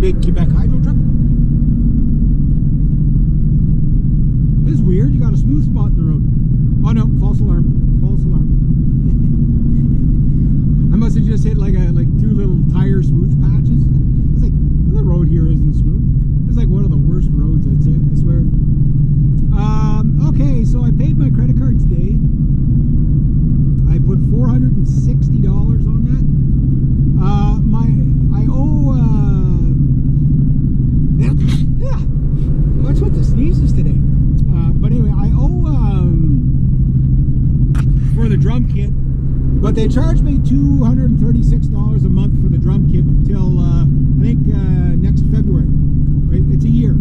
big Quebec hydro truck. This is weird. You got a smooth spot in the road. Oh no, false alarm. False alarm. I must have just hit like two little tire smooth patches. It's like, the road here isn't smooth. It's like one of the worst roads I'd say, I swear. Okay, so I paid my credit card today. I put $460 on that. I owe yeah. What's with the sneezes today? But anyway, I owe for the drum kit, but they charged me $236 a month for the drum kit till I think next February. Right? It's a year,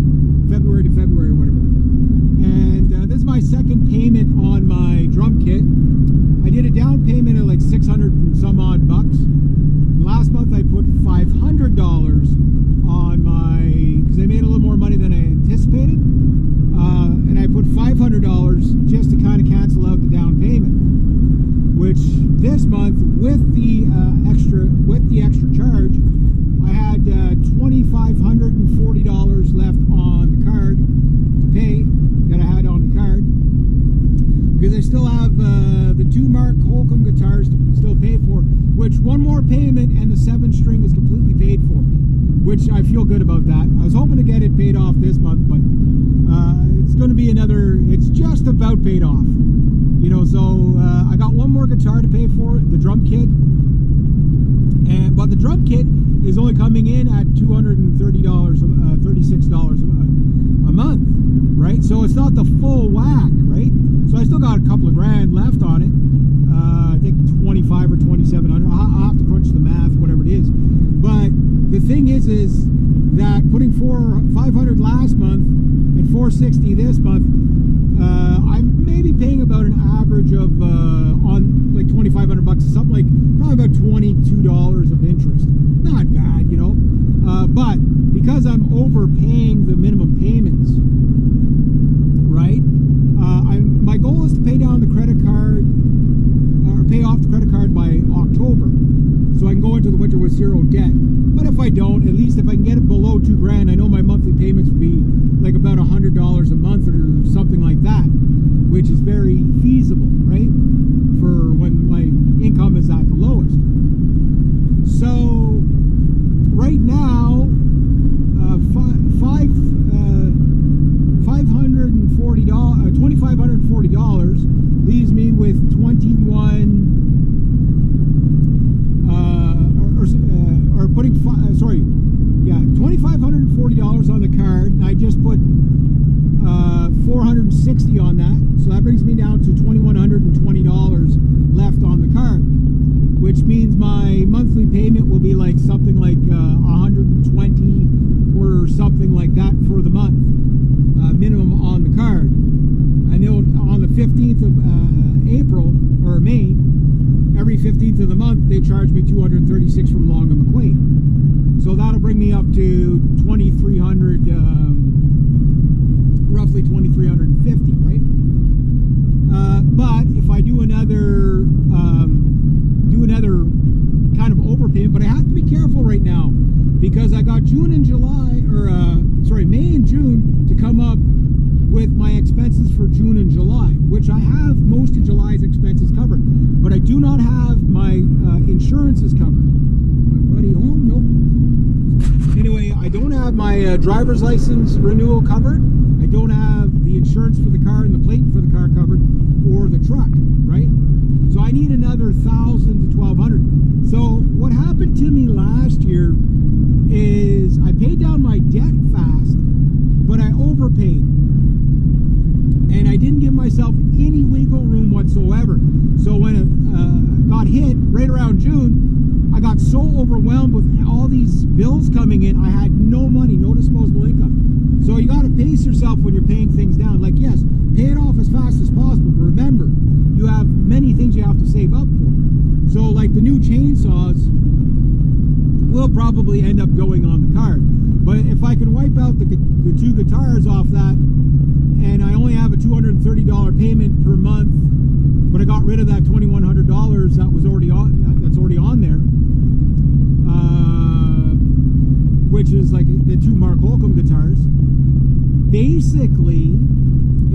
February to February, or whatever. And this is my second payment on my drum kit. I did a down payment of like 600 and some odd bucks. Last month I put $500 on my, because I made a little more money than I anticipated. And I put $500 just to kind of cancel out the down payment. Which this month, with the extra charge, I had $2,540 left on the card to pay that I had on the card, because I still have the two Mark Holcomb guitars to still pay for, which one more payment and the 7-string is completely paid for, which I feel good about that. I was hoping to get it paid off this month, but it's going to be another, it's just about paid off. You know, so I got one more guitar to pay for, the drum kit, but the drum kit is only coming in at $230, $36 a month, right? So it's not the full whack, right? So I still got a couple of grand left on it. I think 25 or 2,700. I'll have to crunch the math, whatever it is. But the thing is that putting $500 last month and $460 this month, I'm maybe paying about an average of on like 2,500 bucks, something like probably about $22 of interest. Not bad, you know. But because I'm overpaying the minimum payments, right? My goal is to pay down the credit card, or pay off the credit card by October, so I can go into the winter with zero debt. But if I don't, at least if I can get it below $2,000, I know my monthly payments would be like about $100 a month or something like that, which is very feasible, right? For when my income is at the lowest. So right now, $2,540 leaves me with $2,540 on the card. I just put $460 on that, so that brings me down to $2,120 left on the card, which means my monthly payment will be like something like $120 or something like that for the month, minimum on the card. And on the 15th of April or May, every 15th of the month they charge me $236 from Long and McQueen. So that'll bring me up to 2,300, roughly 2,350, right? But if I do another kind of overpayment, but I have to be careful right now because I got June and July, or May and June to come up with my expenses for June and July, which I have most of July's expenses covered, but I do not have my insurances covered. My buddy home? Nope. Anyway, I don't have my driver's license renewal covered. I don't have the insurance for the car and the plate for the car covered, or the truck, right? So I need another $1,000 to $1,200. So what happened to me last year is I paid down my debt fast, but I overpaid. And I didn't give myself any wiggle room whatsoever. So when it got hit right around June, I got so overwhelmed with all these bills coming in, I had no money, no disposable income. So you got to pace yourself when you're paying things down. Like, yes, pay it off as fast as possible. But remember, you have many things you have to save up for. So like the new chainsaws will probably end up going on the card. But if I can wipe out the two guitars off that, and I only have a $230 payment per month, but I got rid of that $2,100 that was already on, that's already on there, which which is like the 2 Mark Holcomb guitars. Basically,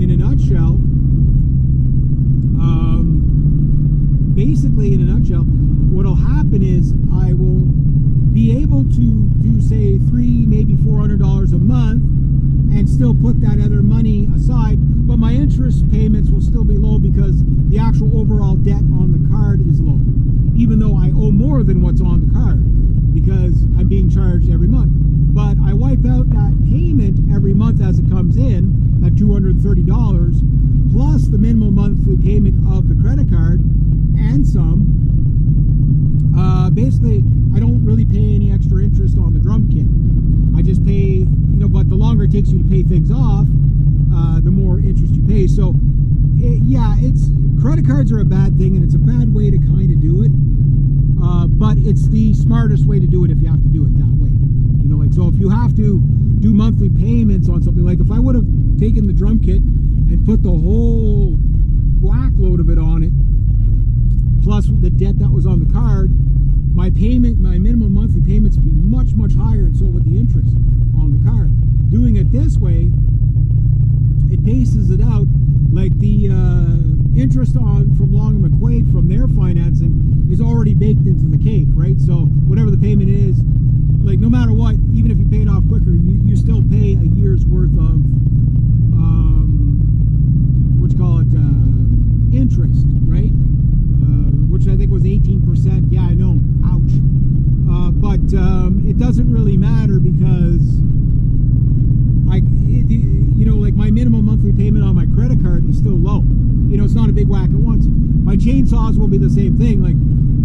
in a nutshell, what'll happen is I will be able to do, say, $300, maybe $400 a month, and still put that other money aside, but my interest payments will still be low because the actual overall debt on the card is low, even though I owe more than what's on the card because I'm being charged every month. But I wipe out that payment every month as it comes in, at $230, plus the minimum monthly payment of the credit card and some. Basically, I don't really pay any extra interest on the drum kit. I just pay, but the longer it takes you to pay things off, the more interest you pay. So, credit cards are a bad thing, and it's a bad way to kind of do it. But it's the smartest way to do it if you have to do it that way. So if you have to do monthly payments on something, like if I would have taken the drum kit and put the whole whack load of it on it, plus the debt that was on the card, my minimum monthly payments would be much, much higher, and so would the interest on the card. Doing it this way, it paces it out. Like the interest from Long & McQuaid from their financing is already baked into the cake, right? So whatever the payment is, like no matter what, even if you pay it off quicker, you still pay a year's worth of interest, right? Which I think was 18%. Yeah, I know. Ouch. But it doesn't really matter because like my minimum monthly payment on my credit card is still low. It's not a big whack at once. My chainsaws will be the same thing. Like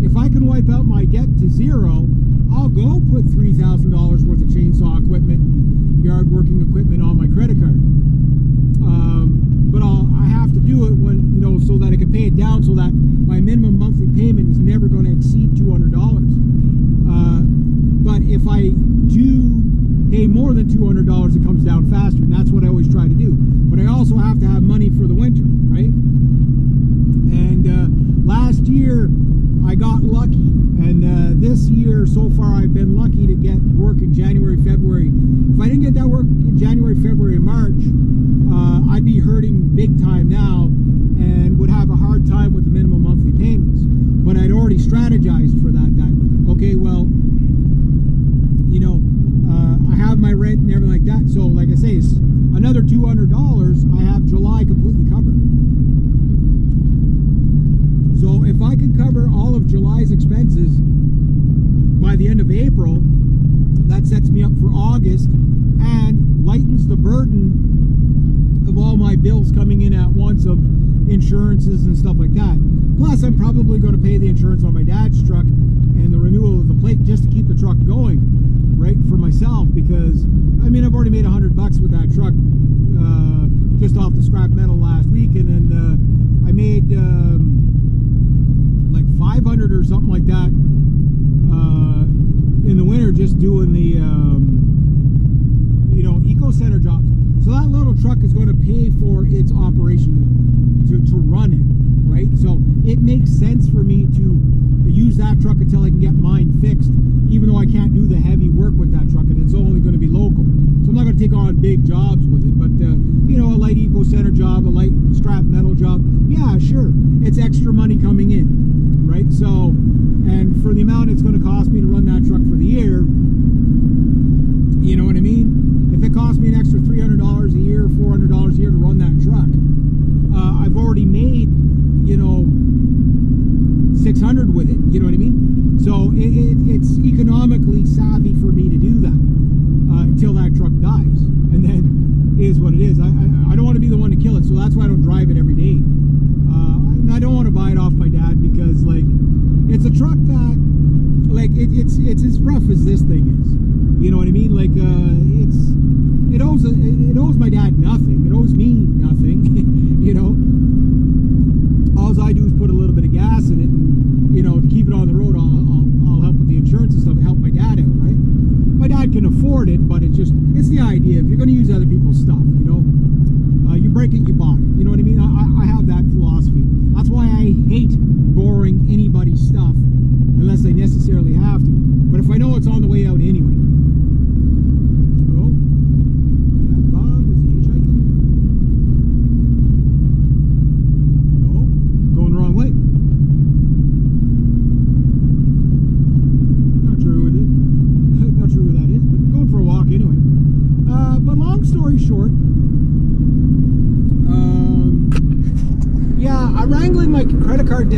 if I can wipe out my debt to zero, I'll go put $3,000 worth of chainsaw equipment, yard working equipment on my credit card. But I have to do it when, so that I can pay it down, so that my minimum monthly payment is never going to exceed $200. But if I do pay more than $200, it comes down faster, and that's what I always try to do. But I also have to have money for the winter, right? And last year I got lucky, and this year so far I've been lucky to get work in January, February. If I didn't get that work in January, February, and March, I'd be hurting big time now and would have a hard time with the minimum monthly payments. But I'd already strategized for that. Okay, well, I have my rent and everything like that. So like I say, it's another $200. I have July completely covered. So if I can cover all of July's expenses by the end of April, that sets me up for August and lightens the burden of all my bills coming in at once of insurances and stuff like that. Plus, I'm probably going to pay the insurance on my dad's truck and the renewal of the plate just to keep the truck going, right, for myself, because I've already made $100 with that truck just off the scrap metal last week, and then I made like 500 or something like that in the winter just doing the eco center jobs. So that little truck is going to pay for its operation to run it, right? So it makes sense for me to use that truck until I can get mine fixed, even though I can't do the heavy work with that truck, and it's only going to be local. So I'm not going to take on big jobs with it, but a light eco center job, a light scrap metal job, yeah, sure, it's extra money coming in, right? So, and for the amount it's going to cost me to run that truck for the year, you know what I mean? If it costs me an extra $300 a year, $400 a year to run that truck, I've already made, 600 with it, you know what I mean? So it's economically savvy for me to do that until that truck dies, and then it is what it is. I don't want to be the one to kill it, so that's why I don't drive it every day. And I don't want to buy it off my dad because, like, it's a truck that, like, it's as rough as this thing is. You know what I mean? Like, it owes my dad nothing. It owes me nothing. All I do is put a little bit of gas in it, and to keep it on the road, I'll help with the insurance and stuff, and help my dad out, right? My dad can afford it, but it's the idea. If you're going to use other people's stuff, you break it, you buy it. You know what I mean? I have that philosophy. That's why I hate borrowing anybody's stuff unless they necessarily have to. But if I know it's on the way out anyway, strangling my credit card down